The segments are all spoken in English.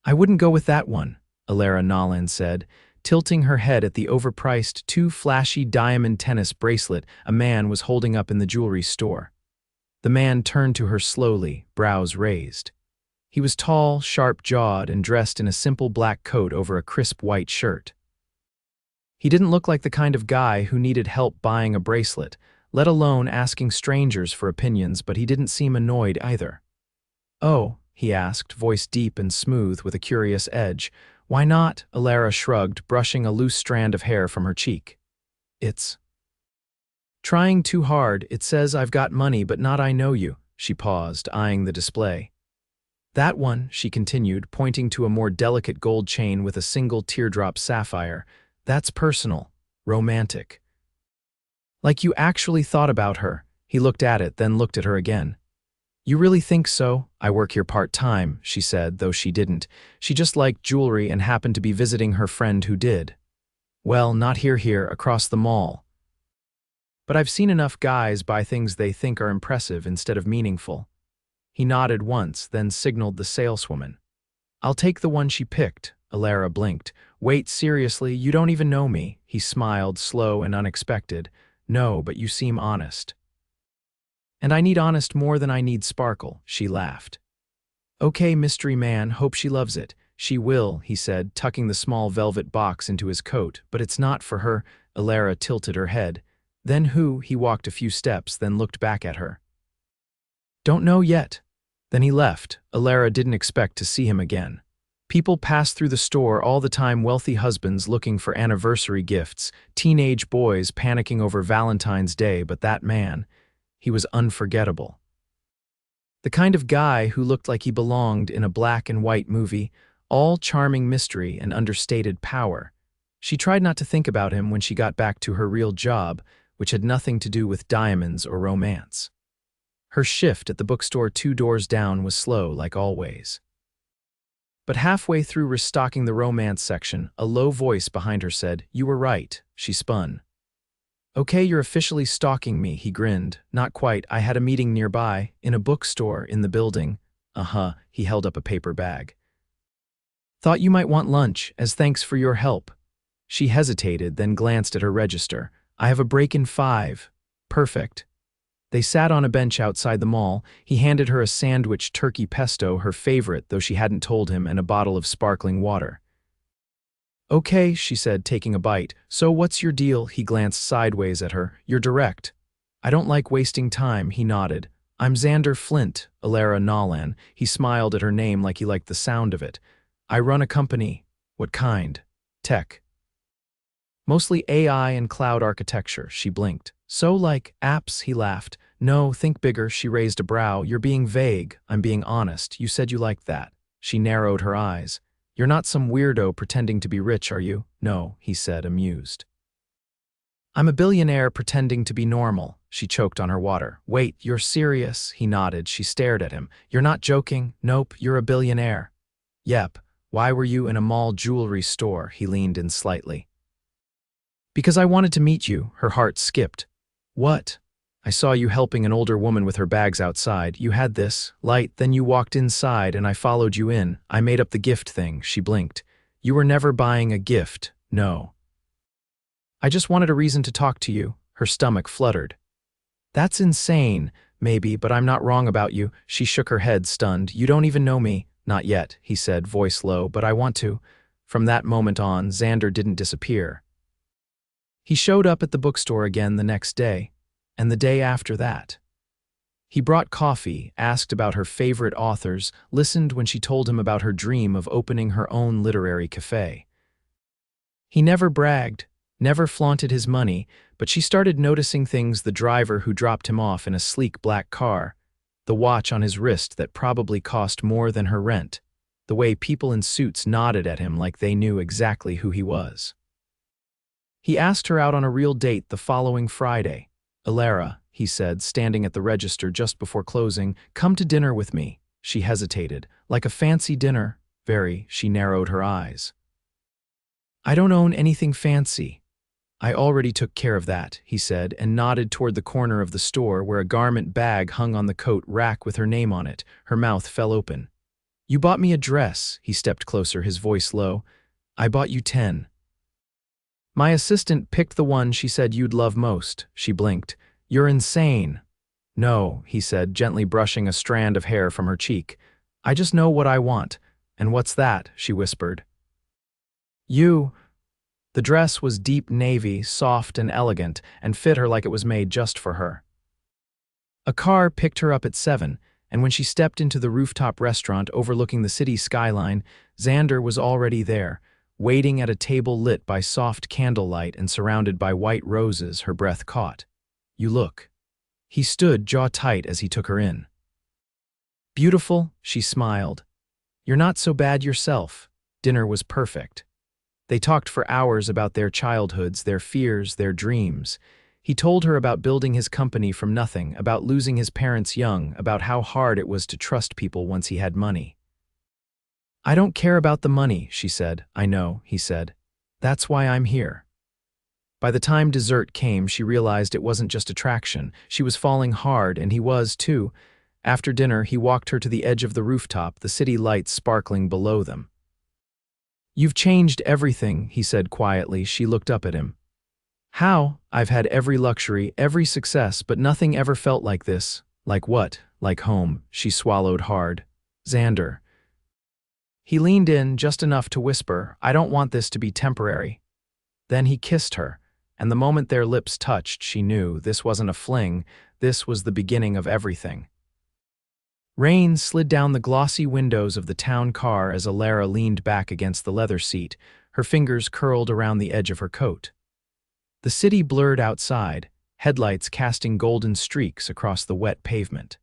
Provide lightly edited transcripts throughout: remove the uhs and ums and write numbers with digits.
I wouldn't go with that one, Elara Nolan said, tilting her head at the overpriced, too flashy diamond tennis bracelet a man was holding up in the jewelry store. The man turned to her slowly, brows raised. He was tall, sharp-jawed, and dressed in a simple black coat over a crisp white shirt. He didn't look like the kind of guy who needed help buying a bracelet, let alone asking strangers for opinions, but he didn't seem annoyed either. "Oh," he asked, voice deep and smooth with a curious edge. "Why not?" Elara shrugged, brushing a loose strand of hair from her cheek. "It's trying too hard. It says I've got money, but not I know you." She paused, eyeing the display. "That one," she continued, pointing to a more delicate gold chain with a single teardrop sapphire. "That's personal, romantic." "Like you actually thought about her." He looked at it, then looked at her again. "You really think so?" "I work here part-time," she said, though she didn't. She just liked jewelry and happened to be visiting her friend who did. "Well, not here, across the mall. But I've seen enough guys buy things they think are impressive instead of meaningful." He nodded once, then signaled the saleswoman. "I'll take the one she picked." Elara blinked. "Wait, seriously, you don't even know me." He smiled, slow and unexpected. "No, but you seem honest." "And I need honest more than I need sparkle," she laughed. "Okay, mystery man, hope she loves it." "She will," he said, tucking the small velvet box into his coat, "but it's not for her." Elara tilted her head. "Then who?" He walked a few steps, then looked back at her. "Don't know yet." Then he left. Elara didn't expect to see him again. People passed through the store all the time, wealthy husbands looking for anniversary gifts, teenage boys panicking over Valentine's Day, but that man, he was unforgettable. The kind of guy who looked like he belonged in a black and white movie, all charming mystery and understated power. She tried not to think about him when she got back to her real job, which had nothing to do with diamonds or romance. Her shift at the bookstore 2 doors down was slow, like always. But halfway through restocking the romance section, a low voice behind her said, "You were right." She spun. "Okay, you're officially stalking me," he grinned. "Not quite. I had a meeting nearby, in a bookstore in the building." "Uh-huh," he held up a paper bag. "Thought you might want lunch, as thanks for your help." She hesitated, then glanced at her register. "I have a break in 5. "Perfect." They sat on a bench outside the mall. He handed her a sandwich turkey pesto, her favorite, though she hadn't told him, and a bottle of sparkling water. "Okay," she said, taking a bite. "So what's your deal?" He glanced sideways at her. "You're direct." "I don't like wasting time," he nodded. "I'm Xander Flint, Elara Nolan." He smiled at her name like he liked the sound of it. "I run a company." "What kind?" "Tech." "Mostly AI and cloud architecture." She blinked. "So like apps?" He laughed. "No, think bigger." She raised a brow. "You're being vague." "I'm being honest. You said you liked that." She narrowed her eyes. "You're not some weirdo pretending to be rich, are you?" "No," he said, amused. "I'm a billionaire pretending to be normal." She choked on her water. "Wait, you're serious?" He nodded. She stared at him. "You're not joking?" "Nope, you're a billionaire." "Yep. Why were you in a mall jewelry store?" He leaned in slightly. "Because I wanted to meet you." Her heart skipped. "What?" "I saw you helping an older woman with her bags outside. You had this light, then you walked inside and I followed you in. I made up the gift thing." She blinked. "You were never buying a gift." "No. I just wanted a reason to talk to you." Her stomach fluttered. "That's insane." "Maybe, but I'm not wrong about you." She shook her head, stunned. "You don't even know me." "Not yet," he said, voice low, "but I want to." From that moment on, Xander didn't disappear. He showed up at the bookstore again the next day, and the day after that. He brought coffee, asked about her favorite authors, listened when she told him about her dream of opening her own literary cafe. He never bragged, never flaunted his money, but she started noticing things: the driver who dropped him off in a sleek black car, the watch on his wrist that probably cost more than her rent, the way people in suits nodded at him like they knew exactly who he was. He asked her out on a real date the following Friday. "Elara," he said, standing at the register just before closing, "come to dinner with me." She hesitated. "Like a fancy dinner?" "Very." She narrowed her eyes. "I don't own anything fancy." "I already took care of that," he said, and nodded toward the corner of the store where a garment bag hung on the coat rack with her name on it. Her mouth fell open. You bought me a dress. He stepped closer, his voice low. I bought you 10. My assistant picked the one she said you'd love most. She blinked. You're insane. No, he said, gently brushing a strand of hair from her cheek. I just know what I want. And what's that? She whispered. You. The dress was deep navy, soft and elegant, and fit her like it was made just for her. A car picked her up at 7, and when she stepped into the rooftop restaurant overlooking the city skyline, Xander was already there, waiting at a table lit by soft candlelight and surrounded by white roses her breath caught. You look. He stood jaw tight as he took her in. Beautiful, she smiled. You're not so bad yourself. Dinner was perfect. They talked for hours about their childhoods, their fears, their dreams. He told her about building his company from nothing, about losing his parents young, about how hard it was to trust people once he had money. I don't care about the money, she said. I know, he said. That's why I'm here. By the time dessert came, she realized it wasn't just attraction. She was falling hard, and he was, too. After dinner, he walked her to the edge of the rooftop, the city lights sparkling below them. You've changed everything, he said quietly. She looked up at him. How? I've had every luxury, every success, but nothing ever felt like this. Like what? Like home. She swallowed hard. Xander. He leaned in just enough to whisper, I don't want this to be temporary. Then he kissed her, and the moment their lips touched, she knew this wasn't a fling, this was the beginning of everything. Rain slid down the glossy windows of the town car as Elara leaned back against the leather seat, her fingers curled around the edge of her coat. The city blurred outside, headlights casting golden streaks across the wet pavement.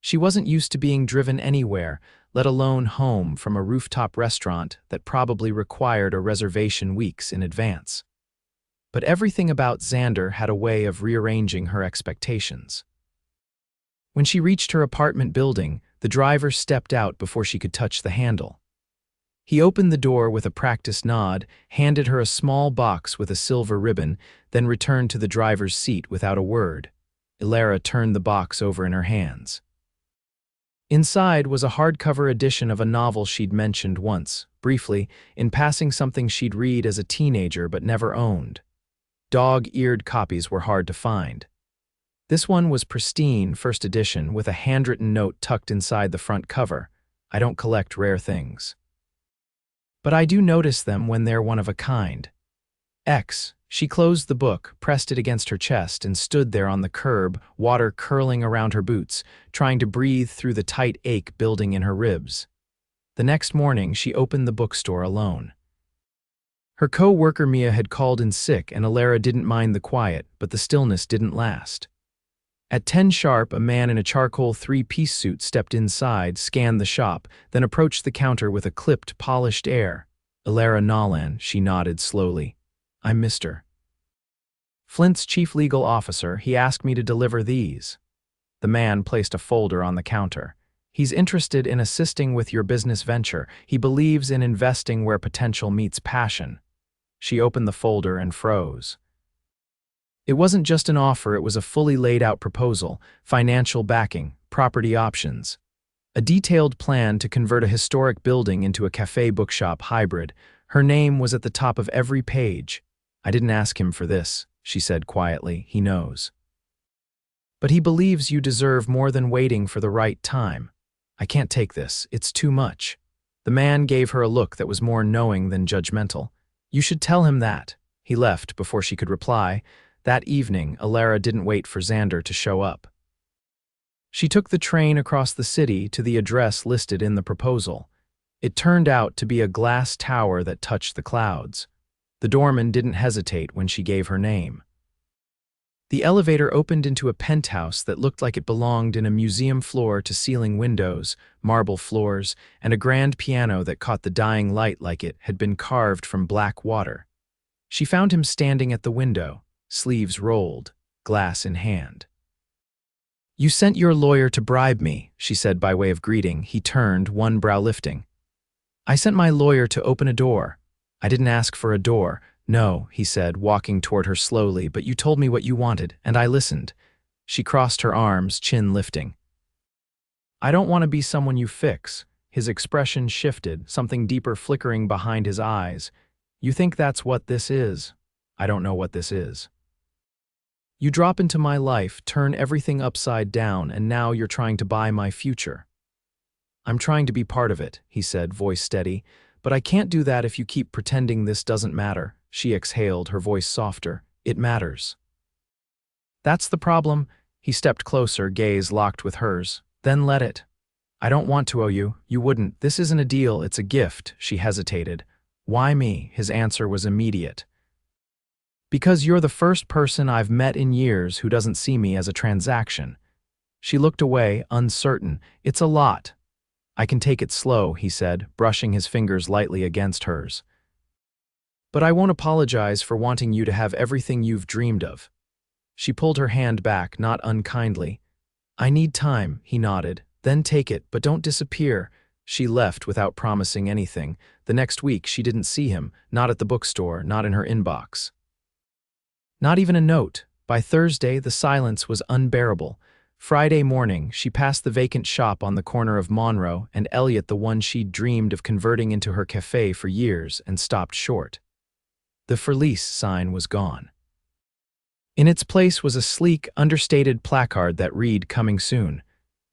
She wasn't used to being driven anywhere, let alone home from a rooftop restaurant that probably required a reservation weeks in advance. But everything about Xander had a way of rearranging her expectations. When she reached her apartment building, the driver stepped out before she could touch the handle. He opened the door with a practiced nod, handed her a small box with a silver ribbon, then returned to the driver's seat without a word. Elara turned the box over in her hands. Inside was a hardcover edition of a novel she'd mentioned once, briefly, in passing, something she'd read as a teenager but never owned. Dog-eared copies were hard to find. This one was pristine, first edition, with a handwritten note tucked inside the front cover. I don't collect rare things. But I do notice them when they're one of a kind. She closed the book, pressed it against her chest, and stood there on the curb, water curling around her boots, trying to breathe through the tight ache building in her ribs. The next morning, she opened the bookstore alone. Her co-worker Mia had called in sick, and Elara didn't mind the quiet, but the stillness didn't last. At 10 sharp, a man in a charcoal three-piece suit stepped inside, scanned the shop, then approached the counter with a clipped, polished air. Elara Nolan, she nodded slowly. I'm Mr. Flint's chief legal officer. He asked me to deliver these. The man placed a folder on the counter. He's interested in assisting with your business venture. He believes in investing where potential meets passion. She opened the folder and froze. It wasn't just an offer, it was a fully laid-out proposal, financial backing, property options. A detailed plan to convert a historic building into a cafe-bookshop hybrid. Her name was at the top of every page. I didn't ask him for this, she said quietly. He knows. But he believes you deserve more than waiting for the right time. I can't take this. It's too much. The man gave her a look that was more knowing than judgmental. You should tell him that. He left before she could reply. That evening, Elara didn't wait for Xander to show up. She took the train across the city to the address listed in the proposal. It turned out to be a glass tower that touched the clouds. The doorman didn't hesitate when she gave her name. The elevator opened into a penthouse that looked like it belonged in a museum, floor-to-ceiling windows, marble floors, and a grand piano that caught the dying light like it had been carved from black water. She found him standing at the window, sleeves rolled, glass in hand. You sent your lawyer to bribe me, she said by way of greeting. He turned, one brow lifting. I sent my lawyer to open a door. I didn't ask for a door. No, he said, walking toward her slowly, but you told me what you wanted, and I listened. She crossed her arms, chin lifting. I don't want to be someone you fix. His expression shifted, something deeper flickering behind his eyes. You think that's what this is? I don't know what this is. You drop into my life, turn everything upside down, and now you're trying to buy my future. I'm trying to be part of it, he said, voice steady, but I can't do that if you keep pretending this doesn't matter. She exhaled, her voice softer. It matters. That's the problem. He stepped closer, gaze locked with hers. Then let it. I don't want to owe you. You wouldn't. This isn't a deal, it's a gift. She hesitated. Why me? His answer was immediate. Because you're the first person I've met in years who doesn't see me as a transaction. She looked away, uncertain. It's a lot. I can take it slow, he said, brushing his fingers lightly against hers. But I won't apologize for wanting you to have everything you've dreamed of. She pulled her hand back, not unkindly. I need time, he nodded. Then take it, but don't disappear. She left without promising anything. The next week she didn't see him, not at the bookstore, not in her inbox. Not even a note. By Thursday, the silence was unbearable. Friday morning, she passed the vacant shop on the corner of Monroe and Elliott, the one she'd dreamed of converting into her cafe for years, and stopped short. The For Lease sign was gone. In its place was a sleek, understated placard that read, Coming Soon.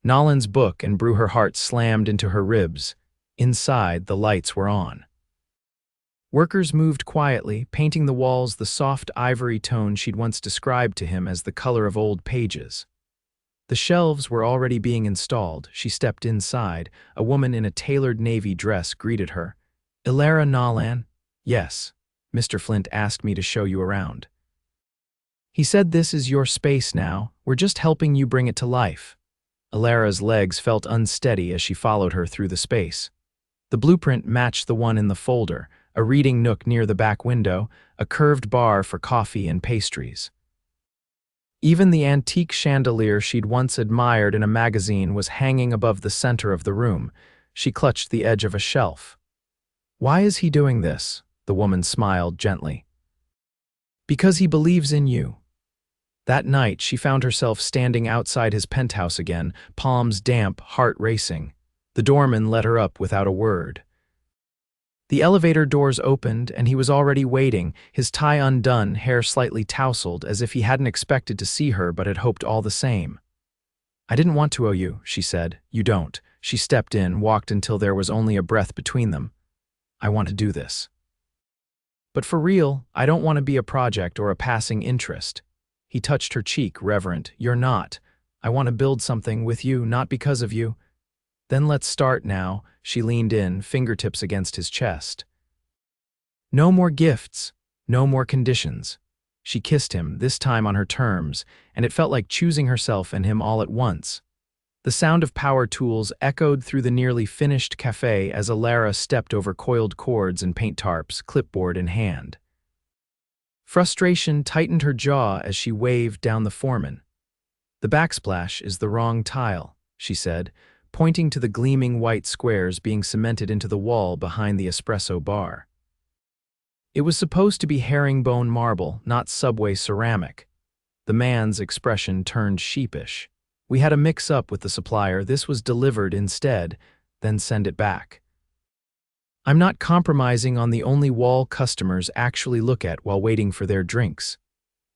Nolan's book, and her heart slammed into her ribs. Inside, the lights were on. Workers moved quietly, painting the walls the soft ivory tone she'd once described to him as the color of old pages. The shelves were already being installed. She stepped inside. A woman in a tailored navy dress greeted her. Elara Nolan? Yes. Mr. Flint asked me to show you around. He said this is your space now. We're just helping you bring it to life. Elara's legs felt unsteady as she followed her through the space. The blueprint matched the one in the folder, a reading nook near the back window, a curved bar for coffee and pastries. Even the antique chandelier she'd once admired in a magazine was hanging above the center of the room. She clutched the edge of a shelf. Why is he doing this? The woman smiled gently. Because he believes in you. That night, she found herself standing outside his penthouse again, palms damp, heart racing. The doorman let her up without a word. The elevator doors opened, and he was already waiting, his tie undone, hair slightly tousled, as if he hadn't expected to see her but had hoped all the same. I didn't want to owe you, she said. You don't. She stepped in, walked until there was only a breath between them. I want to do this. But for real, I don't want to be a project or a passing interest. He touched her cheek, reverent. You're not. I want to build something with you, not because of you. Then let's start now. She leaned in, fingertips against his chest. No more gifts, no more conditions. She kissed him, this time on her terms, and it felt like choosing herself and him all at once. The sound of power tools echoed through the nearly finished cafe as Elara stepped over coiled cords and paint tarps, clipboard in hand. Frustration tightened her jaw as she waved down the foreman. The backsplash is the wrong tile, she said, pointing to the gleaming white squares being cemented into the wall behind the espresso bar. It was supposed to be herringbone marble, not subway ceramic. The man's expression turned sheepish. We had a mix-up with the supplier. This was delivered instead, then send it back. I'm not compromising on the only wall customers actually look at while waiting for their drinks.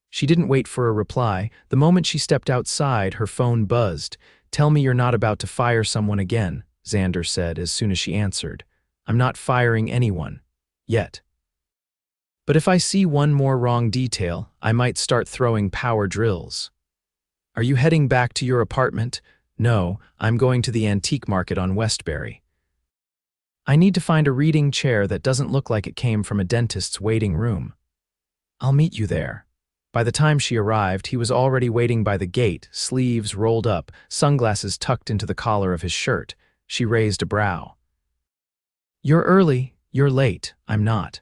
She didn't wait for a reply. The moment she stepped outside, her phone buzzed. Tell me you're not about to fire someone again, Xander said as soon as she answered. I'm not firing anyone. Yet. But if I see one more wrong detail, I might start throwing power drills. Are you heading back to your apartment? No, I'm going to the antique market on Westbury. I need to find a reading chair that doesn't look like it came from a dentist's waiting room. I'll meet you there. By the time she arrived, he was already waiting by the gate, sleeves rolled up, sunglasses tucked into the collar of his shirt. She raised a brow. You're early, you're late, I'm not.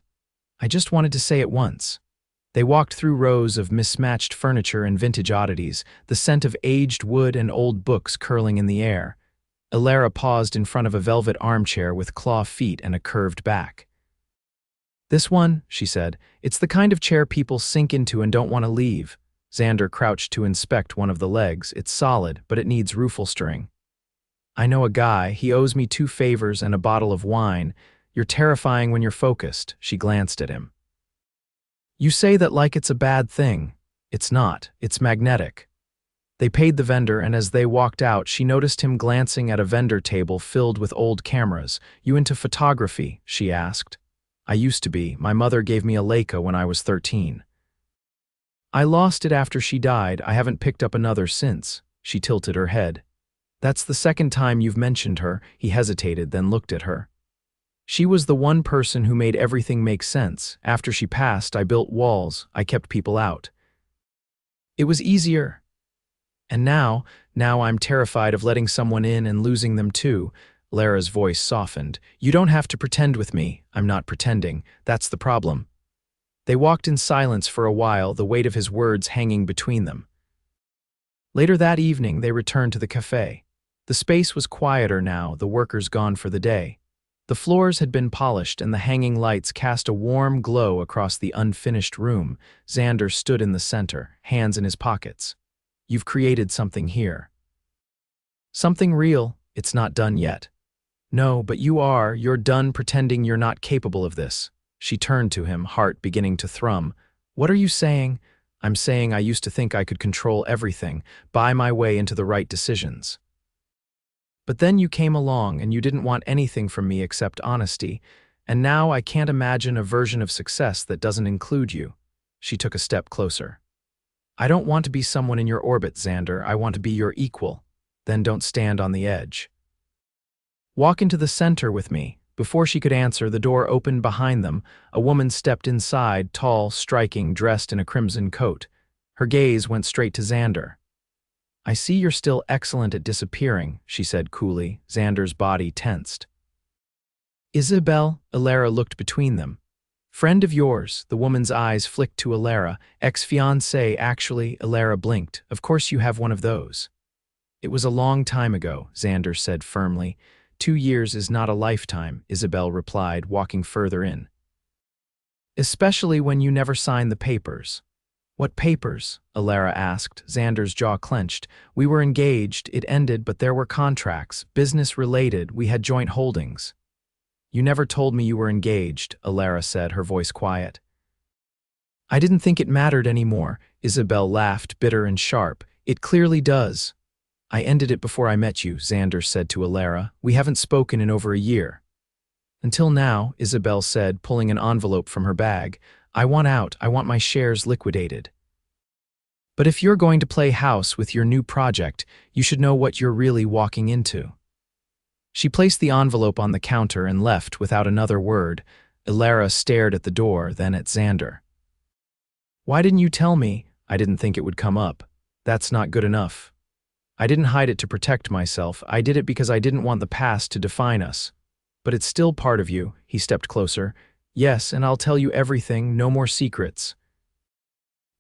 I just wanted to say it once. They walked through rows of mismatched furniture and vintage oddities, the scent of aged wood and old books curling in the air. Elara paused in front of a velvet armchair with claw feet and a curved back. This one, she said, it's the kind of chair people sink into and don't want to leave. Xander crouched to inspect one of the legs. It's solid, but it needs roof-bolstering. I know a guy, he owes me 2 favors and a bottle of wine. You're terrifying when you're focused, she glanced at him. You say that like it's a bad thing. It's not, it's magnetic. They paid the vendor, and as they walked out, she noticed him glancing at a vendor table filled with old cameras. You into photography? She asked. I used to be. My mother gave me a Leica when I was 13. I lost it after she died. I haven't picked up another since. She tilted her head. That's the second time you've mentioned her. He hesitated, then looked at her. She was the one person who made everything make sense. After she passed, I built walls. I kept people out. It was easier. And now I'm terrified of letting someone in and losing them too. Lara's voice softened. You don't have to pretend with me. I'm not pretending. That's the problem. They walked in silence for a while, the weight of his words hanging between them. Later that evening, they returned to the cafe. The space was quieter now, the workers gone for the day. The floors had been polished and the hanging lights cast a warm glow across the unfinished room. Xander stood in the center, hands in his pockets. You've created something here. Something real. It's not done yet. No, but you are. You're done pretending you're not capable of this. She turned to him, heart beginning to thrum. What are you saying? I'm saying I used to think I could control everything, buy my way into the right decisions. But then you came along and you didn't want anything from me except honesty, and now I can't imagine a version of success that doesn't include you. She took a step closer. I don't want to be someone in your orbit, Xander. I want to be your equal. Then don't stand on the edge. Walk into the center with me. Before she could answer, the door opened behind them. A woman stepped inside, tall, striking, dressed in a crimson coat. Her gaze went straight to Xander. I see you're still excellent at disappearing, she said coolly. Xander's body tensed. Isabel? Elara looked between them. Friend of yours, the woman's eyes flicked to Elara. Ex-fiancé, actually, Elara blinked. Of course you have one of those. It was a long time ago, Xander said firmly. 2 years is not a lifetime, Isabel replied, walking further in. Especially when you never signed the papers. What papers? Elara asked. Xander's jaw clenched. We were engaged, it ended, but there were contracts, business-related, we had joint holdings. You never told me you were engaged, Elara said, her voice quiet. I didn't think it mattered anymore, Isabel laughed, bitter and sharp. It clearly does. I ended it before I met you, Xander said to Elara. We haven't spoken in over a year. Until now, Isabel said, pulling an envelope from her bag. I want out. I want my shares liquidated. But if you're going to play house with your new project, you should know what you're really walking into. She placed the envelope on the counter and left without another word. Elara stared at the door, then at Xander. Why didn't you tell me? I didn't think it would come up. That's not good enough. I didn't hide it to protect myself. I did it because I didn't want the past to define us. But it's still part of you. He stepped closer. Yes, and I'll tell you everything, no more secrets.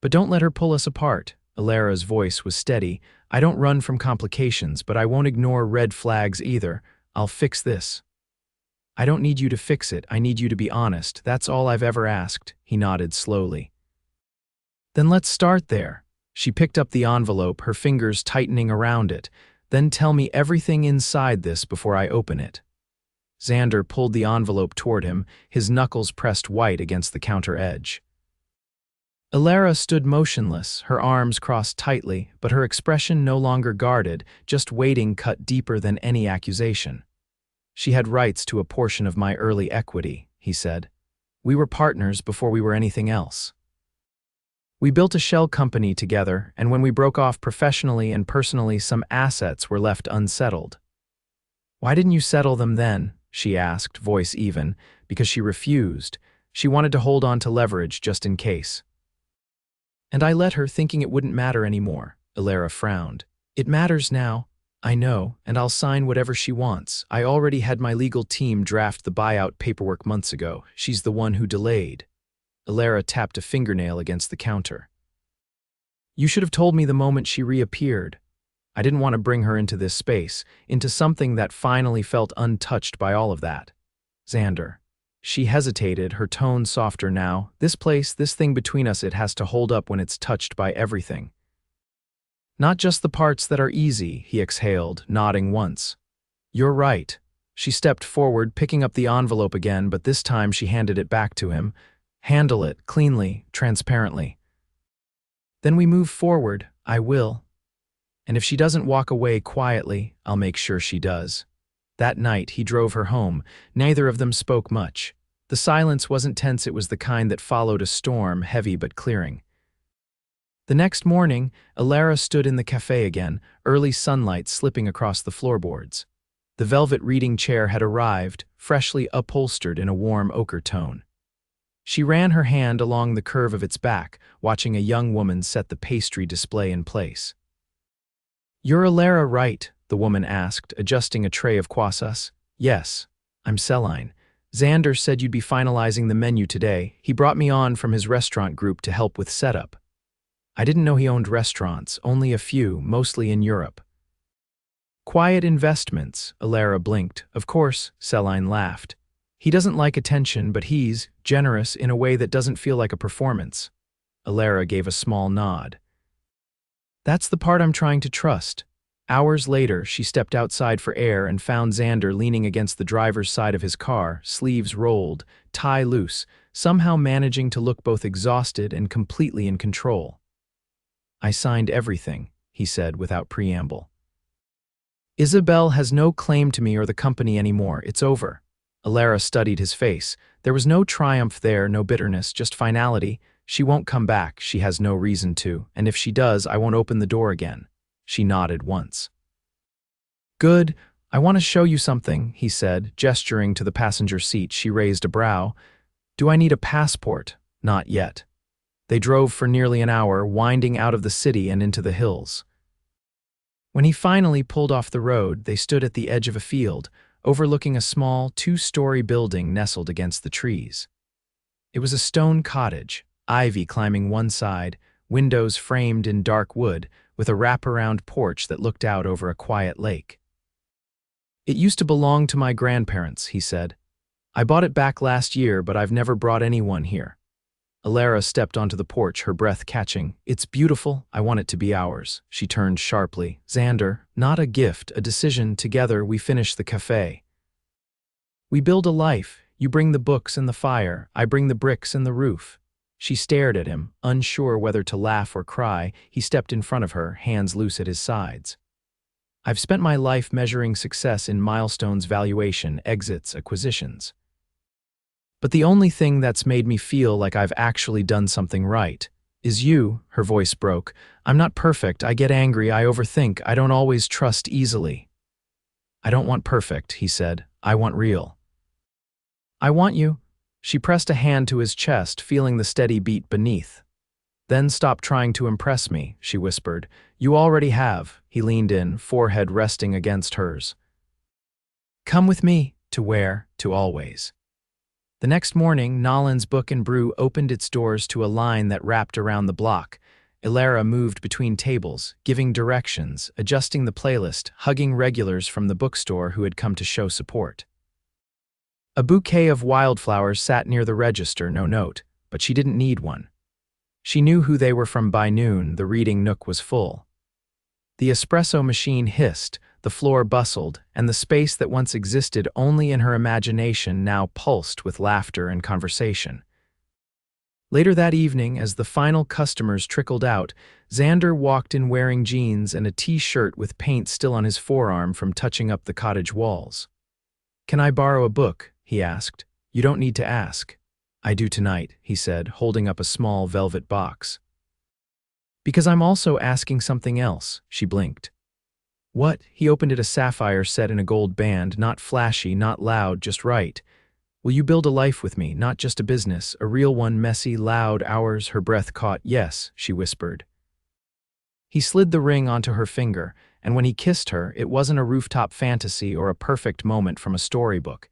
But don't let her pull us apart. Elara's voice was steady. I don't run from complications, but I won't ignore red flags either. I'll fix this. I don't need you to fix it. I need you to be honest. That's all I've ever asked. He nodded slowly. Then let's start there. She picked up the envelope, her fingers tightening around it. Then tell me everything inside this before I open it. Xander pulled the envelope toward him, his knuckles pressed white against the counter edge. Elara stood motionless, her arms crossed tightly, but her expression no longer guarded, just waiting cut deeper than any accusation. She had rights to a portion of my early equity, he said. We were partners before we were anything else. We built a shell company together, and when we broke off professionally and personally, some assets were left unsettled. Why didn't you settle them then? She asked, voice even, because she refused. She wanted to hold on to leverage just in case. And I let her, thinking it wouldn't matter anymore. Elara frowned. It matters now. I know, and I'll sign whatever she wants. I already had my legal team draft the buyout paperwork months ago. She's the one who delayed. Elara tapped a fingernail against the counter. You should have told me the moment she reappeared. I didn't want to bring her into this space, into something that finally felt untouched by all of that. Xander. She hesitated, her tone softer now. This place, this thing between us, it has to hold up when it's touched by everything. Not just the parts that are easy, he exhaled, nodding once. You're right. She stepped forward, picking up the envelope again, but this time she handed it back to him. Handle it, cleanly, transparently. Then we move forward, I will. And if she doesn't walk away quietly, I'll make sure she does. That night, he drove her home. Neither of them spoke much. The silence wasn't tense, it was the kind that followed a storm, heavy but clearing. The next morning, Elara stood in the cafe again, early sunlight slipping across the floorboards. The velvet reading chair had arrived, freshly upholstered in a warm ochre tone. She ran her hand along the curve of its back, watching a young woman set the pastry display in place. "You're Elara, right?" the woman asked, adjusting a tray of croissants. "Yes, I'm Celine. Xander said you'd be finalizing the menu today. He brought me on from his restaurant group to help with setup." I didn't know he owned restaurants, only a few, mostly in Europe. "Quiet investments," Elara blinked. "Of course," Celine laughed. "He doesn't like attention, but he's generous in a way that doesn't feel like a performance." Elara gave a small nod. "That's the part I'm trying to trust." Hours later, she stepped outside for air and found Xander leaning against the driver's side of his car, sleeves rolled, tie loose, somehow managing to look both exhausted and completely in control. "I signed everything," he said without preamble. "Isabel has no claim to me or the company anymore. It's over." Elara studied his face. There was no triumph there, no bitterness, just finality. "She won't come back, she has no reason to, and if she does, I won't open the door again." She nodded once. "Good, I want to show you something," he said, gesturing to the passenger seat. She raised a brow. "Do I need a passport?" "Not yet." They drove for nearly an hour, winding out of the city and into the hills. When he finally pulled off the road, they stood at the edge of a field, overlooking a small, two-story building nestled against the trees. It was a stone cottage, ivy climbing one side, windows framed in dark wood, with a wraparound porch that looked out over a quiet lake. "It used to belong to my grandparents," he said. "I bought it back last year, but I've never brought anyone here." Elara stepped onto the porch, her breath catching. "It's beautiful. I want it to be ours." She turned sharply. "Xander, not a gift, a decision. Together, we finish the cafe. We build a life. You bring the books and the fire. I bring the bricks and the roof." She stared at him, unsure whether to laugh or cry. He stepped in front of her, hands loose at his sides. "I've spent my life measuring success in milestones, valuation, exits, acquisitions. But the only thing that's made me feel like I've actually done something right is you." Her voice broke. "I'm not perfect. I get angry. I overthink. I don't always trust easily." "I don't want perfect," he said. "I want real." "I want you." She pressed a hand to his chest, feeling the steady beat beneath. "Then stop trying to impress me," she whispered. "You already have." He leaned in, forehead resting against hers. "Come with me." To where? To always. The next morning, Nolan's Book and Brew opened its doors to a line that wrapped around the block. Elara moved between tables, giving directions, adjusting the playlist, hugging regulars from the bookstore who had come to show support. A bouquet of wildflowers sat near the register, no note, but she didn't need one. She knew who they were from by noon. The reading nook was full. The espresso machine hissed, the floor bustled, and the space that once existed only in her imagination now pulsed with laughter and conversation. Later that evening, as the final customers trickled out, Xander walked in wearing jeans and a t-shirt with paint still on his forearm from touching up the cottage walls. "Can I borrow a book?" he asked. "You don't need to ask." "I do tonight," he said, holding up a small velvet box. "Because I'm also asking something else," she blinked. "What?" He opened it, a sapphire set in a gold band, not flashy, not loud, just right. "Will you build a life with me, not just a business, a real one, messy, loud, ours?" Her breath caught. "Yes," she whispered. He slid the ring onto her finger, and when he kissed her, it wasn't a rooftop fantasy or a perfect moment from a storybook.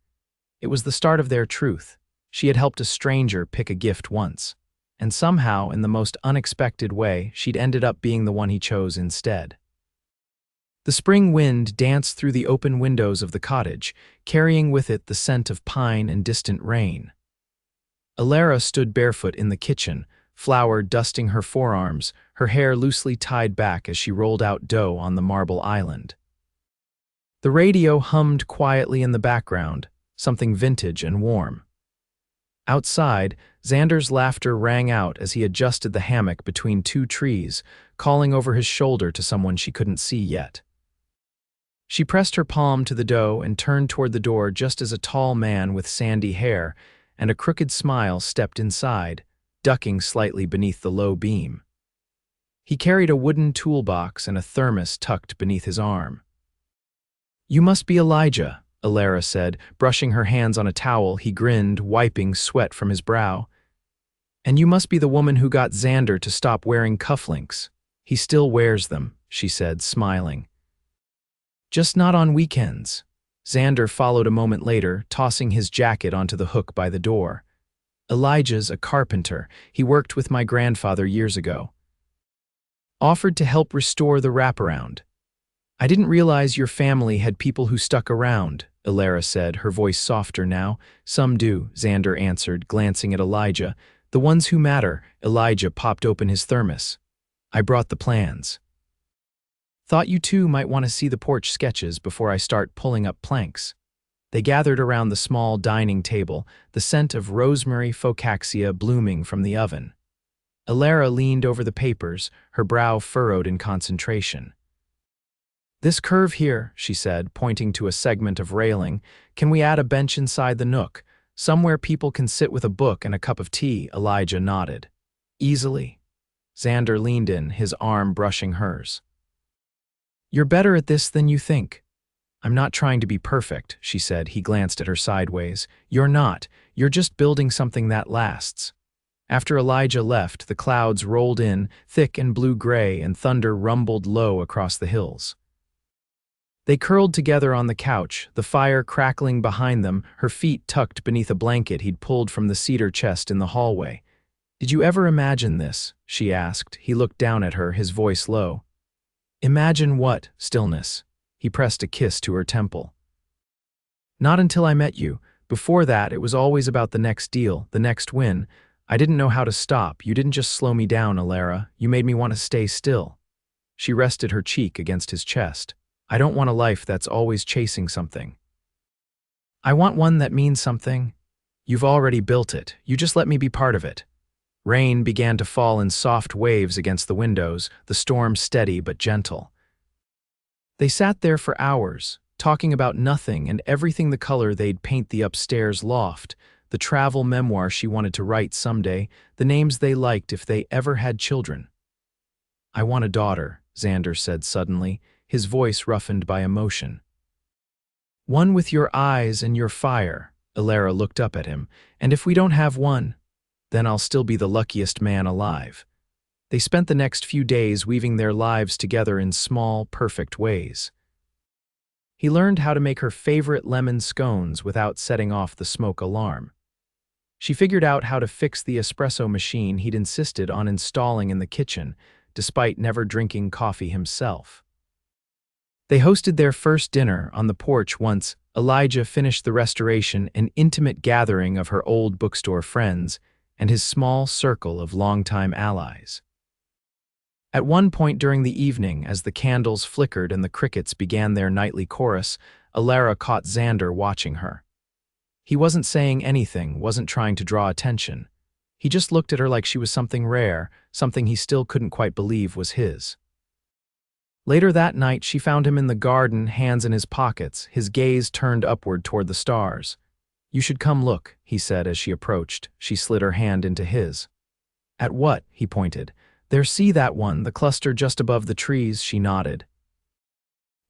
It was the start of their truth. She had helped a stranger pick a gift once, and somehow, in the most unexpected way, she'd ended up being the one he chose instead. The spring wind danced through the open windows of the cottage, carrying with it the scent of pine and distant rain. Elara stood barefoot in the kitchen, flour dusting her forearms, her hair loosely tied back as she rolled out dough on the marble island. The radio hummed quietly in the background, something vintage and warm. Outside, Xander's laughter rang out as he adjusted the hammock between two trees, calling over his shoulder to someone she couldn't see yet. She pressed her palm to the dough and turned toward the door just as a tall man with sandy hair and a crooked smile stepped inside, ducking slightly beneath the low beam. He carried a wooden toolbox and a thermos tucked beneath his arm. "You must be Elijah," Elara said, brushing her hands on a towel. He grinned, wiping sweat from his brow. "And you must be the woman who got Xander to stop wearing cufflinks. He still wears them," she said, smiling. "Just not on weekends." Xander followed a moment later, tossing his jacket onto the hook by the door. "Elijah's a carpenter. He worked with my grandfather years ago. Offered to help restore the wraparound." "I didn't realize your family had people who stuck around," Elara said, her voice softer now. "Some do," Xander answered, glancing at Elijah. "The ones who matter." Elijah popped open his thermos. "I brought the plans. Thought you two might want to see the porch sketches before I start pulling up planks." They gathered around the small dining table, the scent of rosemary focaccia blooming from the oven. Elara leaned over the papers, her brow furrowed in concentration. "This curve here," she said, pointing to a segment of railing. "Can we add a bench inside the nook? Somewhere people can sit with a book and a cup of tea." Elijah nodded. "Easily." Xander leaned in, his arm brushing hers. "You're better at this than you think." "I'm not trying to be perfect," she said. He glanced at her sideways. "You're not. You're just building something that lasts." After Elijah left, the clouds rolled in, thick and blue-gray, and thunder rumbled low across the hills. They curled together on the couch, the fire crackling behind them, her feet tucked beneath a blanket he'd pulled from the cedar chest in the hallway. "Did you ever imagine this?" she asked. He looked down at her, his voice low. "Imagine what?" Stillness. He pressed a kiss to her temple. "Not until I met you. Before that, it was always about the next deal, the next win. I didn't know how to stop. You didn't just slow me down, Elara. You made me want to stay still." She rested her cheek against his chest. "I don't want a life that's always chasing something. I want one that means something. You've already built it. You just let me be part of it." Rain began to fall in soft waves against the windows, the storm steady but gentle. They sat there for hours, talking about nothing and everything, the color they'd paint the upstairs loft, the travel memoir she wanted to write someday, the names they liked if they ever had children. "I want a daughter," Xander said suddenly, his voice roughened by emotion. "One with your eyes and your fire." Elara looked up at him. "And if we don't have one, then I'll still be the luckiest man alive." They spent the next few days weaving their lives together in small, perfect ways. He learned how to make her favorite lemon scones without setting off the smoke alarm. She figured out how to fix the espresso machine he'd insisted on installing in the kitchen, despite never drinking coffee himself. They hosted their first dinner on the porch once Elijah finished the restoration, an intimate gathering of her old bookstore friends and his small circle of longtime allies. At one point during the evening, as the candles flickered and the crickets began their nightly chorus, Elara caught Xander watching her. He wasn't saying anything, wasn't trying to draw attention. He just looked at her like she was something rare, something he still couldn't quite believe was his. Later that night, she found him in the garden, hands in his pockets, his gaze turned upward toward the stars. "You should come look," he said as she approached. She slid her hand into his. "At what?" he pointed. "There, see that one, the cluster just above the trees," she nodded.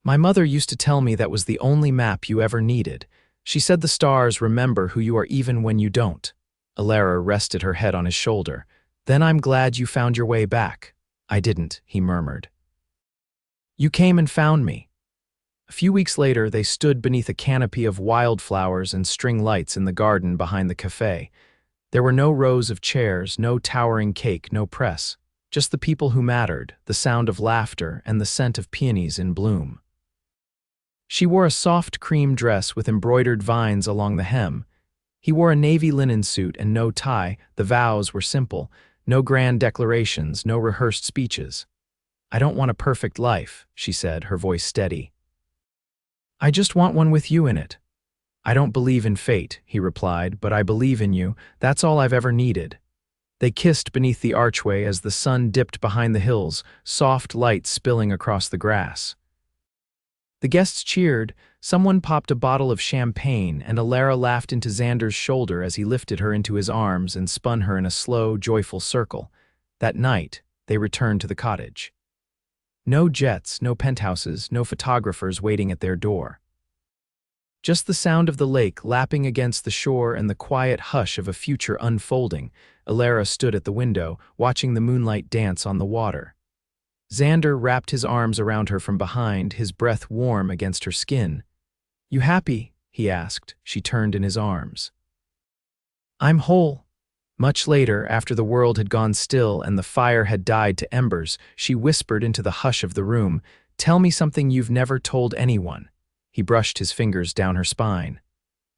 "My mother used to tell me that was the only map you ever needed. She said the stars remember who you are even when you don't." Elara rested her head on his shoulder. "Then I'm glad you found your way back." "I didn't," he murmured. "You came and found me." A few weeks later, they stood beneath a canopy of wildflowers and string lights in the garden behind the cafe. There were no rows of chairs, no towering cake, no press. Just the people who mattered, the sound of laughter, and the scent of peonies in bloom. She wore a soft cream dress with embroidered vines along the hem. He wore a navy linen suit and no tie. The vows were simple. No grand declarations, no rehearsed speeches. "I don't want a perfect life," she said, her voice steady. I just want one with you in it. I don't believe in fate, he replied, but I believe in you. That's all I've ever needed. They kissed beneath the archway as the sun dipped behind the hills, soft light spilling across the grass. The guests cheered, someone popped a bottle of champagne, and Elara laughed into Xander's shoulder as he lifted her into his arms and spun her in a slow, joyful circle. That night, they returned to the cottage. No jets, no penthouses, no photographers waiting at their door. Just the sound of the lake lapping against the shore and the quiet hush of a future unfolding. Elara stood at the window, watching the moonlight dance on the water. Xander wrapped his arms around her from behind, his breath warm against her skin. "You happy?" he asked. She turned in his arms. "I'm whole." Much later, after the world had gone still and the fire had died to embers, she whispered into the hush of the room, "Tell me something you've never told anyone." He brushed his fingers down her spine.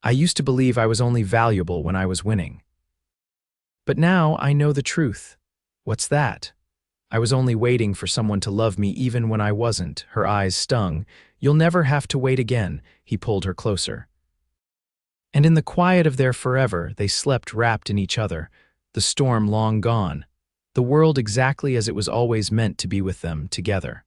"I used to believe I was only valuable when I was winning. But now I know the truth." "What's that?" "I was only waiting for someone to love me even when I wasn't." Her eyes stung. "You'll never have to wait again." He pulled her closer. And in the quiet of their forever, they slept wrapped in each other, the storm long gone, the world exactly as it was always meant to be with them together.